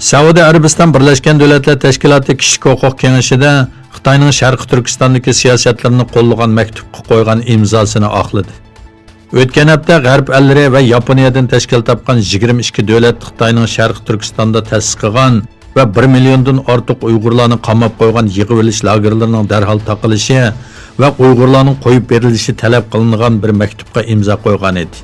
Saudiya Arabiston Birlashgan Davlatlar Tashkiloti Kishilik huquq kengashida Xitoyning Sharqi Turkistondagi siyosatlarini qo'llagan maktubga qo'ygan imzosini oqladi. O'tgan hafta G'arb ellari va Yaponiyadan tashkil topgan 22 davlat Xitoyning Sharqi Turkistonda ta'sis qilgan va 1 milliondan ortiq Uyg'urlarni qamab qo'ygan yig'ib olish lagerlarining darhol taqilishi va Uyg'urlarning qo'yib berilishi talab qilingan bir maktubga imzo qo'ygan edi.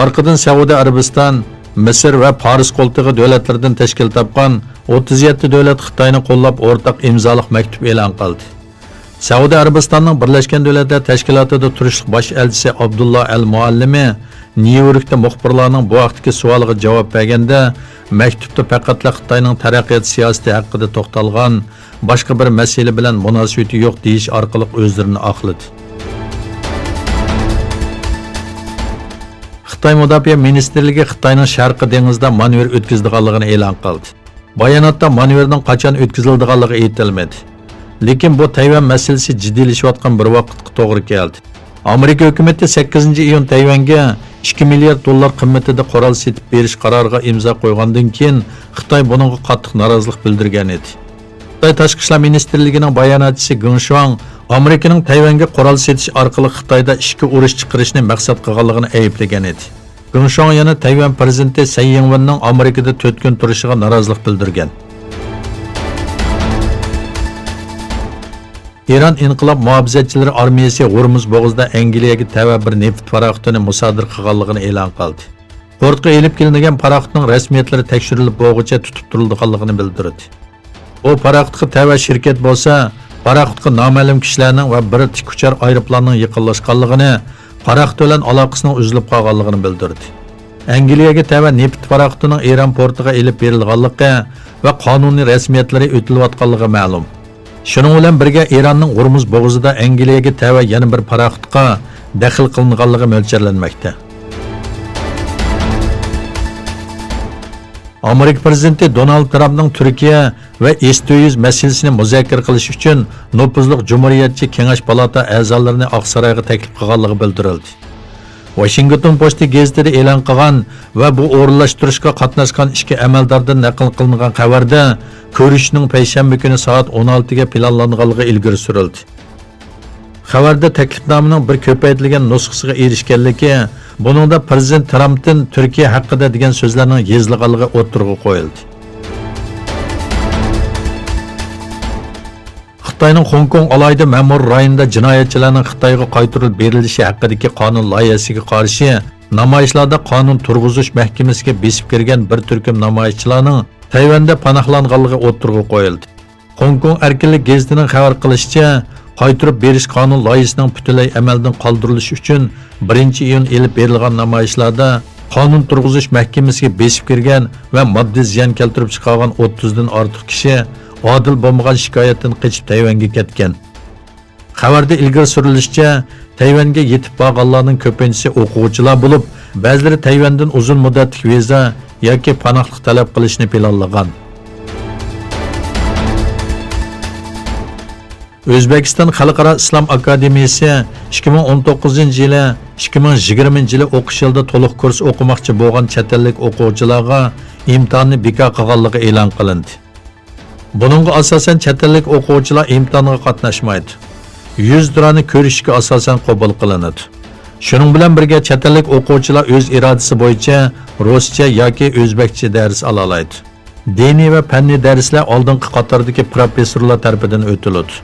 Orqadan Saudiya Arabiston, Misr va Paris qo'ltig'i davlatlardan tashkil topgan 37 davlat Xitoyni qo'llab o'rtaq imzoliq maktub e'lon qildi. Saudiya Arabistonning Birlashgan Davlatlar Tashkilotida turishliq bosh elchisi Abdullah al-Muallimi Nyu-Yorkda muxbirlarning bu vaqtdagi savoliga javob berganda, maktubda faqatla Xitoyning taraqqiyot siyosati haqida to'xtalgan, boshqa bir masala bilan munosabati yo'q deyish orqali o'zlarini oqladi. Xitoy Mudofaa Ministrligi Xitoyning Sharqi dengizida manevr o'tkazilganligini e'lon qildi. Bayonotda manevrning qachon o'tkazilganligi aytilmadi. Lekin bu Tayvan masalasi jiddiylashayotgan bir vaqtga to'g'ri keldi. Amerika hukumatı 8-iyun Tayvanga 2 milliard dollar qimmatida qurol setib berish qaroriga imzo qo'ygandan keyin Xitoy buningga qattiq norozilik bildirgan edi. Xitoy Tashqi ishlar ministrligining bayonotchisi Geng Shuang Amerikaning Tayvanga qurol setish orqali Xitoyda ishga urush chiqarishni maqsad qilganligini ayiblagan edi. Geng Shuang yana Tayvan prezidenti Tsai Ing-wenning Amerikada 4 kun turishiga norozilik bildirgan. İran İnqilab Muhofizatchilari armiyasi Hormuz bo'g'izida Angliyaga tava bir neft paraxotini musodir qilganligini e'lon qildi. Portga elib kelingan paraxotning rasmiyatlari tekshirilib bo'g'icha tutib turilganligini bildirdi. O paraxotga tava shirkat bo'lsa, paraxotga noma'lum kishilarning va bir tikuchar aeroplanning yiqilishganligini, paraxot bilan aloqasining uzilib qolganligini bildirdi. Angliyaga tava neft paraxotining Iran portiga elib berilganligi va qonuniy rasmiyatlari o'tilayotganligi ma'lum. Şunun bilan birga Iranning Hormuz bo'g'izida Angliyaga tava yana bir paraxotga daxl qilinganligi mo'ljallanmoqda. Amerika prezidenti Donald Trumpning Turkiya va S-400 masalasini muzokara qilish uchun nufuzli Cumhuriyetçi Kengash palata a'zolarini Oqsaroyga taklif qilganligi bildirildi. Washington Post gazetida e'lon qilgan va bu o'rinlashtirishga qatnashgan ikki amaldordan naql qilingan xabarda ko'rishning payshanba kuni soat 16 ga planlanganligi ilgari surildi. Xabarda taklifnomaning bir ko'paytirilgan nusxasiga erishganligi, buningda prezident Trumpning Turkiya haqida degan so'zlarning yozilganligi o'tirg'i qo'yildi. Xitoyning Hong Kong alayda ma'mur rayonida jinoyatchilarning Xitoyga qaytarib berilishi haqidagi qonun loyihasiga qarshi namoyishlarda qonun turg'izish mahkamasiga besib kirgan bir turkum namoyishchilarning Tayvanda panohlanganligi o'tirg'i qo'yildi. Hong Kong erkinlik gazetining xabar qilishicha, qaytarib berish qonun loyihasining butunlay amaldan qoldirilishi uchun 1-iyun elib berilgan namoyishlarda qonun turg'izish mahkamasiga besib kirgan va moddiy ziyon keltirib chiqargan 30 dan ortiq kishi adil bo'lmagan shikoyatdan qochib Tayvanga ketgan. Xabarda ilgari surilishicha, Tayvanga yetib borganlarning ko'pinchisi o'quvchilar bo'lib, ba'zilari Tayvandan uzun muddatli viza yoki panohlik talab qilishni planlagan. O'zbekiston Xalqaro islom akademiyasi 2019-yili 2020-yili o'qish yilida to'liq kurs o'qimoqchi bo'lgan chet ellik o'quvchilarga imtihonni bekor qilganligi e'lon qilindi. Buningga asosan chet ellik o'quvchilar imtihonga qatnashmaydi. 100 dirani ko'rishga asosan qabul qilinadi. Shuning bilan birga chet ellik o'quvchilar o'z irodasi bo'yicha ruscha yoki o'zbekcha dars ola oladi. Diniy va fanniy darslar oldingi qatordagi professorlar tomonidan o'tiladi.